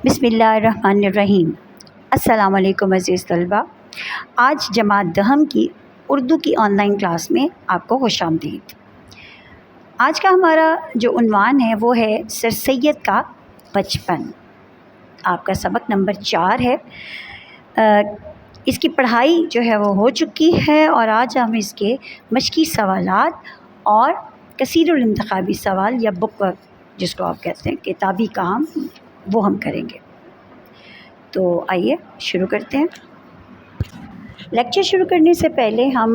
بسم اللہ الرحمن الرحیم۔ السلام علیکم عزیز طلبہ، آج جماعت دہم کی اردو کی آن لائن کلاس میں آپ کو خوش آمدید۔ آج کا ہمارا جو عنوان ہے وہ ہے سر سید کا بچپن۔ آپ کا سبق نمبر 4 ہے۔ اس کی پڑھائی جو ہے وہ ہو چکی ہے اور آج ہم اس کے مشقی سوالات اور کثیر الانتخابی سوال یا بک ورک جس کو آپ کہتے ہیں کتابی کام وہ ہم کریں گے۔ تو آئیے شروع کرتے ہیں۔ لیکچر شروع کرنے سے پہلے ہم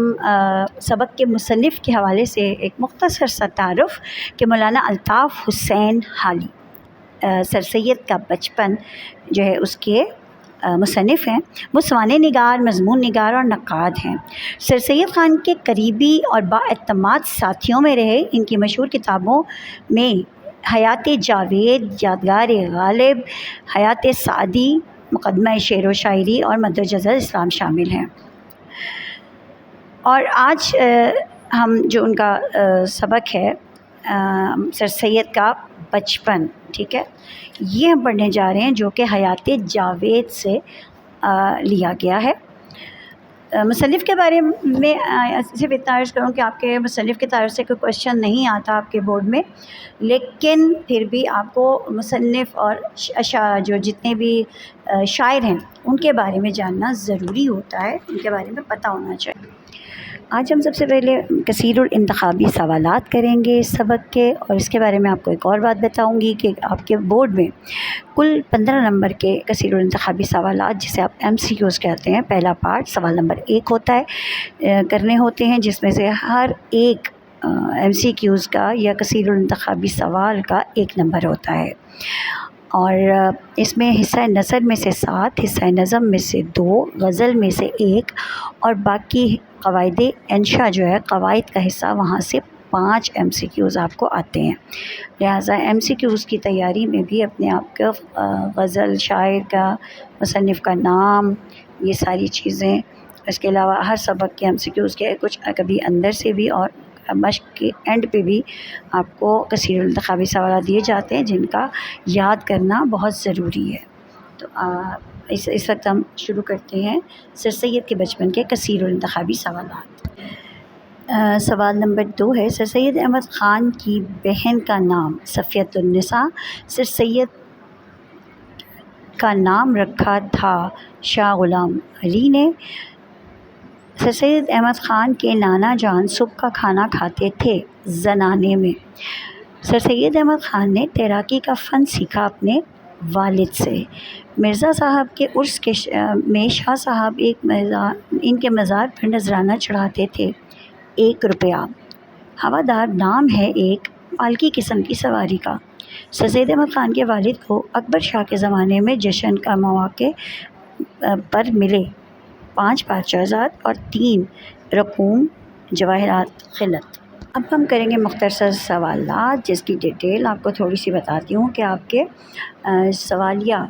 سبق کے مصنف کے حوالے سے ایک مختصر سا تعارف کہ مولانا الطاف حسین حالی سر سید کا بچپن جو ہے اس کے مصنف ہیں۔ وہ سوانح نگار، مضمون نگار اور نقاد ہیں۔ سر سید خان کے قریبی اور بااعتماد ساتھیوں میں رہے۔ ان کی مشہور کتابوں میں حیات جاوید، یادگار غالب، حیات سعدی، مقدمہ شعر و شاعری اور مدرجہ اسلام شامل ہیں۔ اور آج ہم جو ان کا سبق ہے سر سید کا بچپن، ٹھیک ہے، یہ ہم پڑھنے جا رہے ہیں جو کہ حیات جاوید سے لیا گیا ہے۔ مصنف کے بارے میں صرف اتنا عرض کروں کہ آپ کے مصنف کی طرف سے کوئی کوشچن نہیں آتا آپ کے بورڈ میں، لیکن پھر بھی آپ کو مصنف اور جو جتنے بھی شاعر ہیں ان کے بارے میں جاننا ضروری ہوتا ہے، ان کے بارے میں پتہ ہونا چاہیے۔ آج ہم سب سے پہلے کثیر الانتخابی سوالات کریں گے اس سبق کے، اور اس کے بارے میں آپ کو ایک اور بات بتاؤں گی کہ آپ کے بورڈ میں کل 15 نمبر کے کثیر الانتخابی سوالات جسے آپ MCQs کہتے ہیں، پہلا پارٹ سوال نمبر 1 ہوتا ہے، کرنے ہوتے ہیں، جس میں سے ہر ایک MCQs کا یا کثیر الانتخابی سوال کا 1 نمبر ہوتا ہے۔ اور اس میں حصہ نثر میں سے 7، حصہ نظم میں سے 2، غزل میں سے 1 اور باقی قواعد انشاء جو ہے قواعد کا حصہ وہاں سے 5 MCQs آپ کو آتے ہیں۔ لہٰذا MCQs کی تیاری میں بھی اپنے آپ کا غزل، شاعر کا، مصنف کا نام، یہ ساری چیزیں، اس کے علاوہ ہر سبق کے MCQs کے کچھ کبھی اندر سے بھی اور مشق کے اینڈ پہ بھی آپ کو کثیر الانتخابی سوالات دیے جاتے ہیں جن کا یاد کرنا بہت ضروری ہے۔ تو اس وقت ہم شروع کرتے ہیں سر سید کے بچپن کے کثیر الانتخابی سوالات۔ سوال نمبر 2 ہے، سر سید احمد خان کی بہن کا نام صفیۃ النساء۔ سر سید کا نام رکھا تھا شاہ غلام علی نے۔ سر سید احمد خان کے نانا جان صبح کا کھانا کھاتے تھے زنانے میں۔ سر سید احمد خان نے تیراکی کا فن سیکھا اپنے والد سے۔ مرزا صاحب کے عرس میں شاہ صاحب ان کے مزار پر نذرانہ چڑھاتے تھے 1 روپیہ۔ ہوادار نام ہے ایک پالکی قسم کی سواری کا۔ سر سید احمد خان کے والد کو اکبر شاہ کے زمانے میں جشن کا مواقع پر ملے 5 پادشاہزاد اور 3 رقوم جواہرات خلعت۔ اب ہم کریں گے مختصر سوالات جس کی ڈیٹیل آپ کو تھوڑی سی بتاتی ہوں کہ آپ کے سوالیہ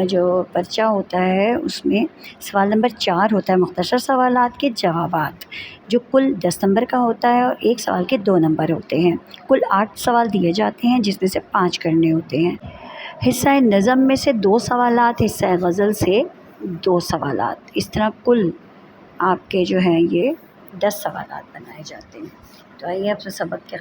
جو پرچہ ہوتا ہے اس میں سوال نمبر 4 ہوتا ہے مختصر سوالات کے جوابات، جو کل 10 نمبر کا ہوتا ہے اور ایک سوال کے 2 نمبر ہوتے ہیں۔ کل 8 سوال دیے جاتے ہیں جس میں سے 5 کرنے ہوتے ہیں۔ حصہ نظم میں سے 2 سوالات، حصہ غزل سے 2 سوالات، اس طرح کل آپ کے جو ہیں یہ 10 سوالات بنائے جاتے ہیں۔ تو آئیے آپ سے سبق کے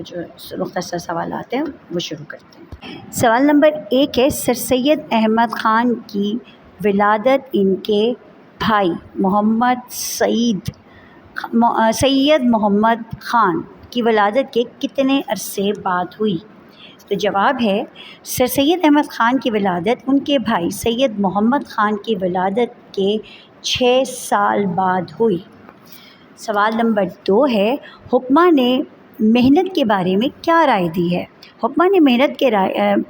جو مختصر سوالات ہیں وہ شروع کرتے ہیں۔ سوال نمبر 1 ہے، سر سید احمد خان کی ولادت ان کے بھائی سید محمد خان کی ولادت کے کتنے عرصے بعد ہوئی؟ تو جواب ہے سر سید احمد خان کی ولادت ان کے بھائی سید محمد خان کی ولادت کے 6 سال بعد ہوئی۔ سوال نمبر 2 ہے، حکمہ نے محنت کے بارے میں کیا رائے دی ہے؟ حکمہ نے محنت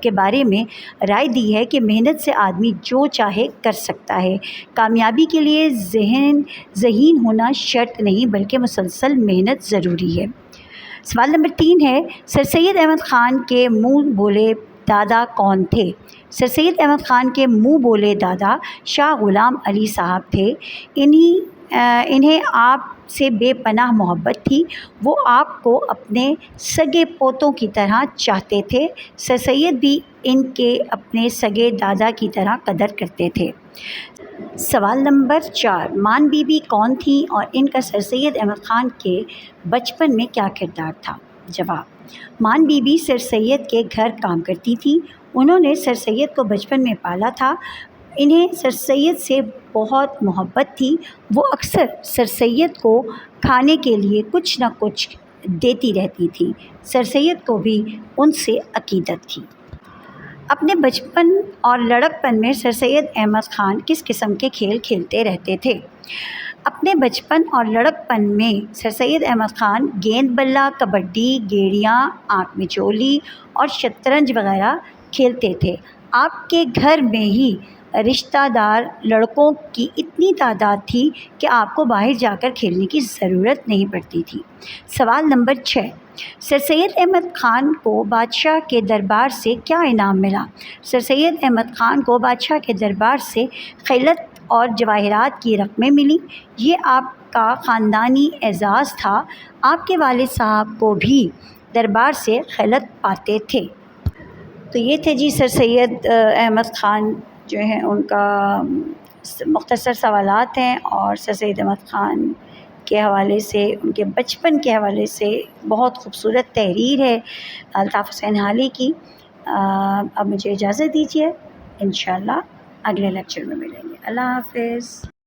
کے بارے میں رائے دی ہے کہ محنت سے آدمی جو چاہے کر سکتا ہے۔ کامیابی کے لیے ذہین ہونا شرط نہیں بلکہ مسلسل محنت ضروری ہے۔ سوال نمبر 3 ہے، سر سید احمد خان کے منہ بولے دادا کون تھے؟ سر سید احمد خان کے منہ بولے دادا شاہ غلام علی صاحب تھے۔ انہیں آپ سے بے پناہ محبت تھی، وہ آپ کو اپنے سگے پوتوں کی طرح چاہتے تھے۔ سر سید بھی ان کے اپنے سگے دادا کی طرح قدر کرتے تھے۔ سوال نمبر 4، مان بی بی کون تھیں اور ان کا سر سید احمد خان کے بچپن میں کیا کردار تھا؟ جواب، مان بی بی سر سید کے گھر کام کرتی تھیں۔ انہوں نے سر سید کو بچپن میں پالا تھا۔ انہیں سر سید سے بہت محبت تھی۔ وہ اکثر سر سید کو کھانے کے لیے کچھ نہ کچھ دیتی رہتی تھیں۔ سر سید کو بھی ان سے عقیدت تھی۔ اپنے بچپن اور لڑکپن میں سر سید احمد خان کس قسم کے کھیل کھیلتے رہتے تھے؟ اپنے بچپن اور لڑکپن میں سر سید احمد خان گیند بلا، کبڈی، گیڑیاں، آنکھ میچولی اور شطرنج وغیرہ کھیلتے تھے۔ آپ کے گھر میں ہی رشتہ دار لڑکوں کی اتنی تعداد تھی کہ آپ کو باہر جا کر کھیلنے کی ضرورت نہیں پڑتی تھی۔ سوال نمبر 6، سر سید احمد خان کو بادشاہ کے دربار سے کیا انعام ملا؟ سر سید احمد خان کو بادشاہ کے دربار سے خلعت اور جواہرات کی رقمیں ملی۔ یہ آپ کا خاندانی اعزاز تھا۔ آپ کے والد صاحب کو بھی دربار سے خلعت پاتے تھے۔ تو یہ تھے جی سر سید احمد خان جو ہیں ان کا مختصر سوالات ہیں، اور سر سید احمد خان کے حوالے سے، ان کے بچپن کے حوالے سے بہت خوبصورت تحریر ہے الطاف حسین حالی کی۔ اب مجھے اجازت دیجیے، انشاءاللہ اگلے لیکچر میں ملیں گے۔ اللہ حافظ۔